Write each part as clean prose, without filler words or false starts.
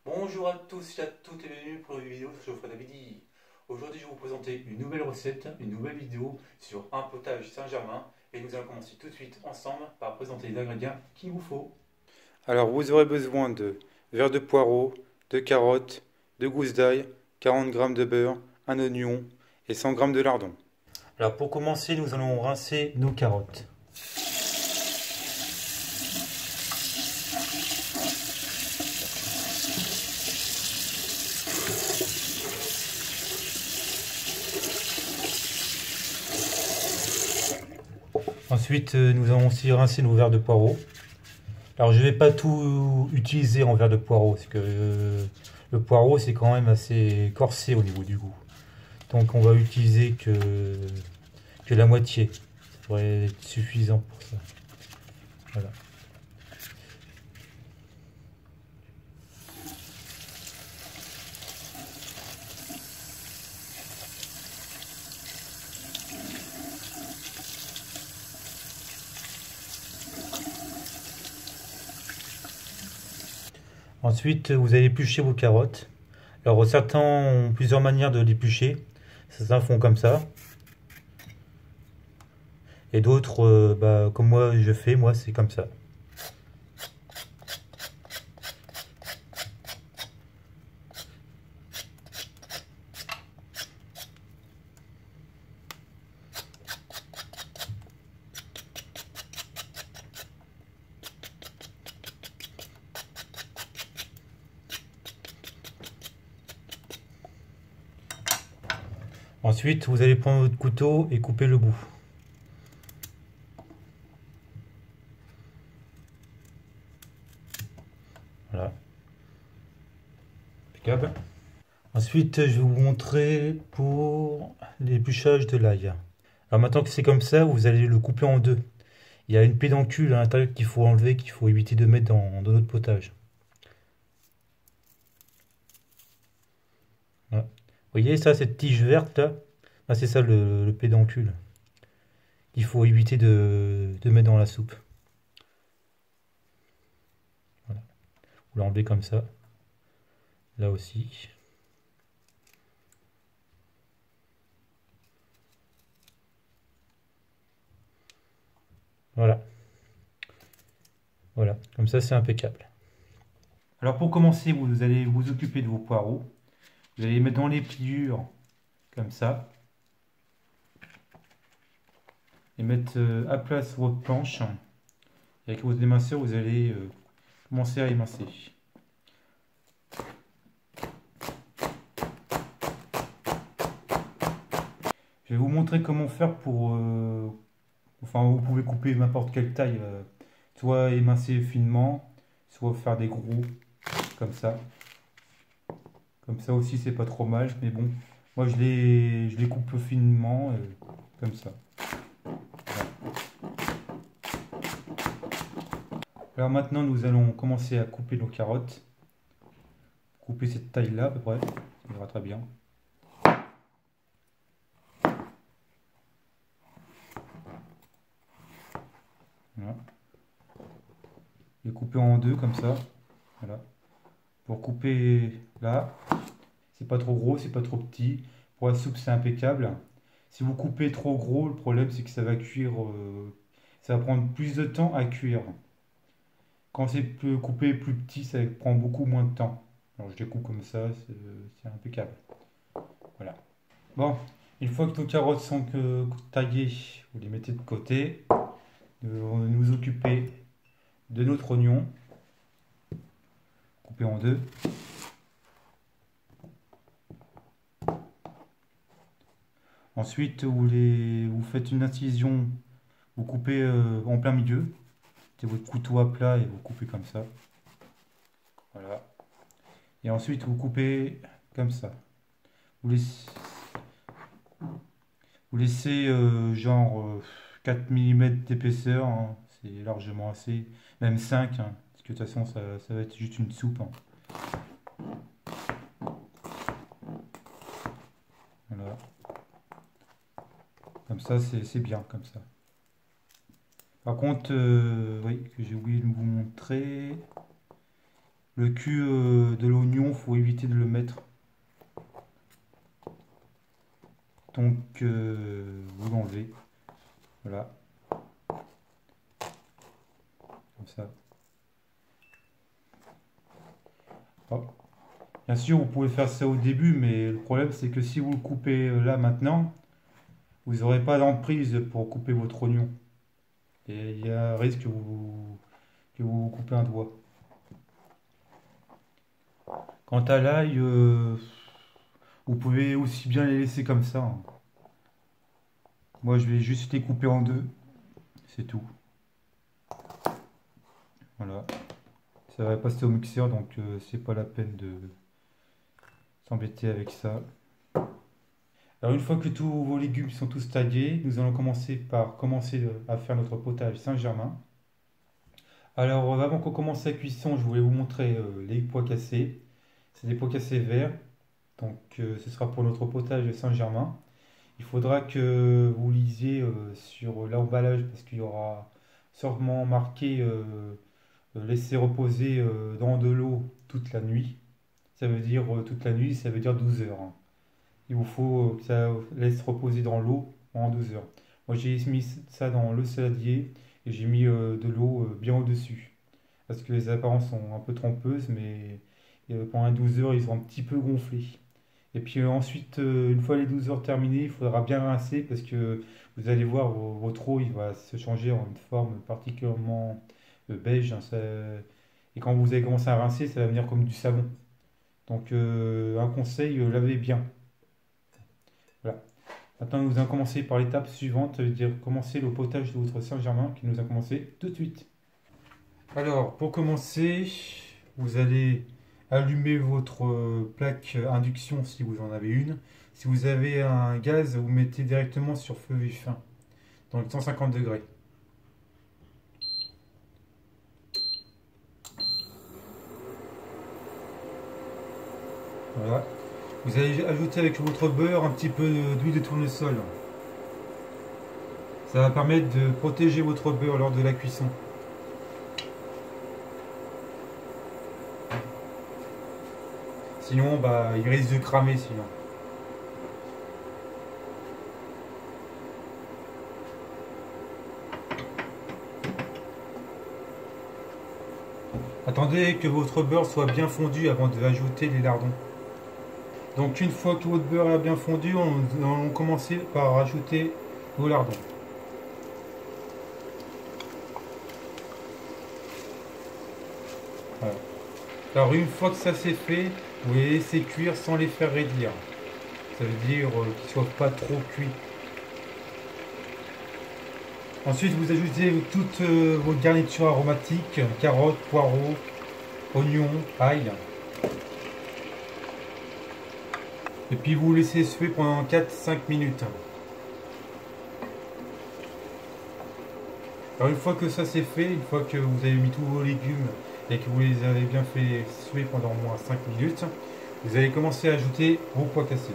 Bonjour à tous et à toutes et bienvenue pour une vidéo sur Geoffrey Davidi. Aujourd'hui je vais vous présenter une nouvelle recette, une nouvelle vidéo sur un potage Saint-Germain et nous allons commencer tout de suite ensemble par présenter les ingrédients qu'il vous faut. Alors vous aurez besoin de verre de poireau, de carottes, de gousses d'ail, 40 g de beurre, un oignon et 100 g de lardon. Alors pour commencer nous allons rincer nos carottes. Ensuite nous allons aussi rincer nos verres de poireau. Alors je ne vais pas tout utiliser en verre de poireau parce que le poireau c'est quand même assez corsé au niveau du goût. Donc on va utiliser que la moitié. Ça devrait être suffisant pour ça. Voilà. Ensuite, vous allez éplucher vos carottes. Alors certains ont plusieurs manières de l'éplucher. Certains font comme ça. Et d'autres, comme moi je fais, moi c'est comme ça. Ensuite, vous allez prendre votre couteau et couper le bout. Voilà. Impeccable. Ensuite, je vais vous montrer pour l'épluchage de l'ail. Alors maintenant que c'est comme ça, vous allez le couper en deux. Il y a une pédoncule à l'intérieur qu'il faut enlever, qu'il faut éviter de mettre dans notre potage. Voilà. Vous voyez ça, cette tige verte là? Ah, c'est ça le pédoncule. Il faut éviter de mettre dans la soupe. Voilà. Vous l'enlevez comme ça. Là aussi. Voilà. Voilà, comme ça c'est impeccable. Alors pour commencer, vous allez vous occuper de vos poireaux. Vous allez les mettre dans les pliures, comme ça. Et mettre à plat sur votre planche. Et avec votre éminceur, vous allez commencer à émincer. Je vais vous montrer comment faire pour... enfin, vous pouvez couper n'importe quelle taille. Soit émincer finement, soit faire des gros, comme ça. Comme ça aussi, c'est pas trop mal. Mais bon, moi je les coupe finement, comme ça. Alors maintenant, nous allons commencer à couper nos carottes. Couper cette taille-là à peu près, ça ira très bien. Voilà. Les couper en deux comme ça. Voilà. Pour couper là, c'est pas trop gros, c'est pas trop petit. Pour la soupe, c'est impeccable. Si vous coupez trop gros, le problème c'est que ça va cuire, ça va prendre plus de temps à cuire. Quand c'est coupé plus petit, ça prend beaucoup moins de temps. Alors je les coupe comme ça, c'est impeccable. Voilà. Bon, une fois que nos carottes sont taillées, vous les mettez de côté. Nous allons nous occuper de notre oignon, coupé en deux. Ensuite, vous faites une incision, vous coupez en plein milieu. C'est votre couteau à plat et vous coupez comme ça. Voilà. Et ensuite, vous coupez comme ça. Vous laissez genre 4 mm d'épaisseur, hein. C'est largement assez. Même 5, hein, parce que de toute façon, ça va être juste une soupe, hein. Voilà. Comme ça, c'est bien, comme ça. Par contre, oui, que j'ai oublié de vous montrer. Le cul de l'oignon, faut éviter de le mettre. Donc vous l'enlevez. Voilà. Comme ça. Hop. Bien sûr, vous pouvez faire ça au début, mais le problème c'est que si vous le coupez là maintenant, vous n'aurez pas d'emprise pour couper votre oignon. Et il y a un risque que vous coupez un doigt. Quant à l'ail, vous pouvez aussi bien les laisser comme ça, hein. Moi, je vais juste les couper en deux. C'est tout. Voilà. Ça va passer au mixeur, donc c'est pas la peine de s'embêter avec ça. Alors, une fois que tous vos légumes sont tous taillés, nous allons commencer à faire notre potage Saint-Germain. Alors, avant qu'on commence la cuisson, je voulais vous montrer les pois cassés. C'est des pois cassés verts. Donc, ce sera pour notre potage Saint-Germain. Il faudra que vous lisiez sur l'emballage parce qu'il y aura sûrement marqué laisser reposer dans de l'eau toute la nuit. Ça veut dire toute la nuit, ça veut dire 12 heures, hein. Il vous faut que ça laisse reposer dans l'eau pendant 12 heures. Moi j'ai mis ça dans le saladier et j'ai mis de l'eau bien au-dessus. Parce que les apparences sont un peu trompeuses, mais pendant 12 heures ils sont un petit peu gonflés. Et puis ensuite, une fois les 12 heures terminées, il faudra bien rincer parce que vous allez voir, votre eau il va se changer en une forme particulièrement beige, hein, et quand vous allez commencer à rincer, ça va venir comme du savon. Donc un conseil, lavez bien. Voilà. Maintenant, nous allons commencer par l'étape suivante, c'est-à-dire commencer le potage de votre Saint-Germain qui nous a commencé tout de suite. Alors, pour commencer, vous allez allumer votre plaque induction si vous en avez une. Si vous avez un gaz, vous mettez directement sur feu vif, hein, donc 150 degrés. Voilà. Vous allez ajouter avec votre beurre un petit peu d'huile de tournesol. Ça va permettre de protéger votre beurre lors de la cuisson. Sinon, bah, il risque de cramer sinon. Attendez que votre beurre soit bien fondu avant d'ajouter les lardons. Donc une fois que votre beurre est bien fondu, on commence par ajouter vos lardons. Voilà. Alors une fois que ça c'est fait, vous les laissez cuire sans les faire raidir. Ça veut dire qu'ils ne soient pas trop cuits. Ensuite vous ajoutez toutes vos garnitures aromatiques, carottes, poireaux, oignons, ail. Et puis vous laissez suer pendant 4-5 minutes. Alors une fois que ça c'est fait, une fois que vous avez mis tous vos légumes et que vous les avez bien fait suer pendant au moins 5 minutes, vous allez commencer à ajouter vos pois cassés.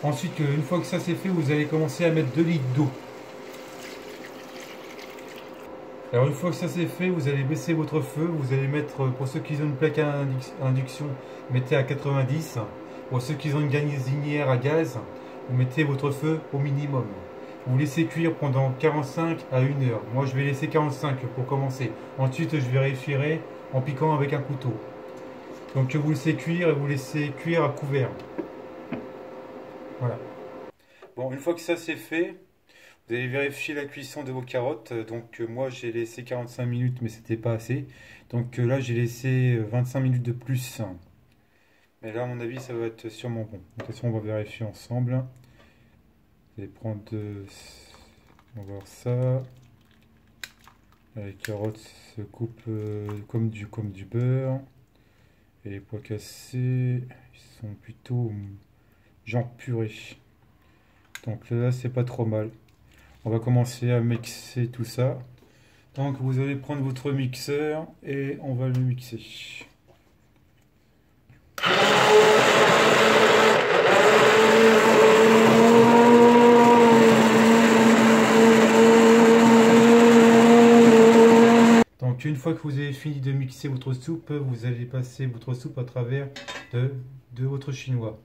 Ensuite, une fois que ça c'est fait, vous allez commencer à mettre 2 litres d'eau. Alors une fois que ça c'est fait, vous allez baisser votre feu, vous allez mettre, pour ceux qui ont une plaque à induction, mettez à 90. Pour ceux qui ont une gazinière à gaz, vous mettez votre feu au minimum. Vous laissez cuire pendant 45 à 1 heure. Moi je vais laisser 45 pour commencer. Ensuite je vérifierai en piquant avec un couteau. Donc vous laissez cuire et vous laissez cuire à couvert. Voilà. Bon, une fois que ça c'est fait, vous allez vérifier la cuisson de vos carottes. Donc moi j'ai laissé 45 minutes mais c'était pas assez. Donc là j'ai laissé 25 minutes de plus. Mais là à mon avis ça va être sûrement bon. De toute façon on va vérifier ensemble. Vous allez prendre on va voir ça. Les carottes se coupent comme du beurre. Et les pois cassés, ils sont plutôt genre purée. Donc là c'est pas trop mal. On va commencer à mixer tout ça. Donc vous allez prendre votre mixeur et on va le mixer. Donc une fois que vous avez fini de mixer votre soupe, vous allez passer votre soupe à travers de votre chinois.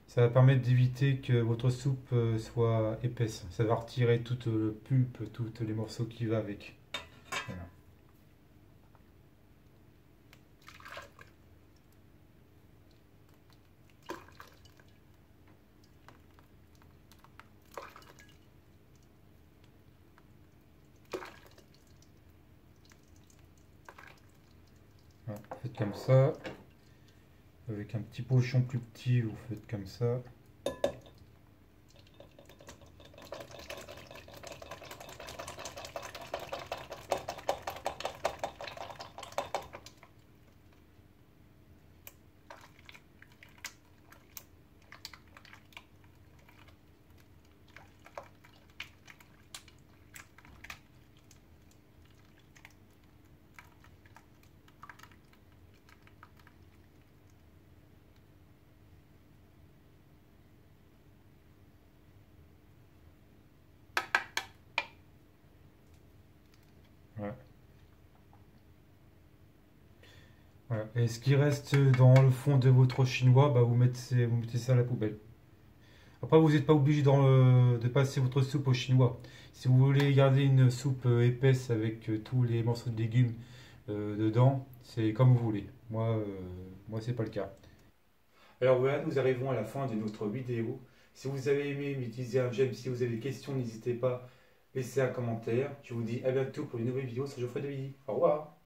Ça va permettre d'éviter que votre soupe soit épaisse. Ça va retirer toute le pulpe, tous les morceaux qui va avec. Voilà. Voilà, vous faites comme ça. Avec un petit pochon plus petit, vous faites comme ça. Voilà. Voilà. Et ce qui reste dans le fond de votre chinois, bah, vous mettez ça à la poubelle. Après, vous n'êtes pas obligé de passer votre soupe au chinois. Si vous voulez garder une soupe épaisse avec tous les morceaux de légumes dedans, c'est comme vous voulez. Moi, c'est pas le cas. Alors voilà, nous arrivons à la fin de notre vidéo. Si vous avez aimé, mettez un j'aime. Si vous avez des questions, n'hésitez pas à laisser un commentaire. Je vous dis à bientôt pour une nouvelle vidéo sur Geoffrey de Villiers. Au revoir.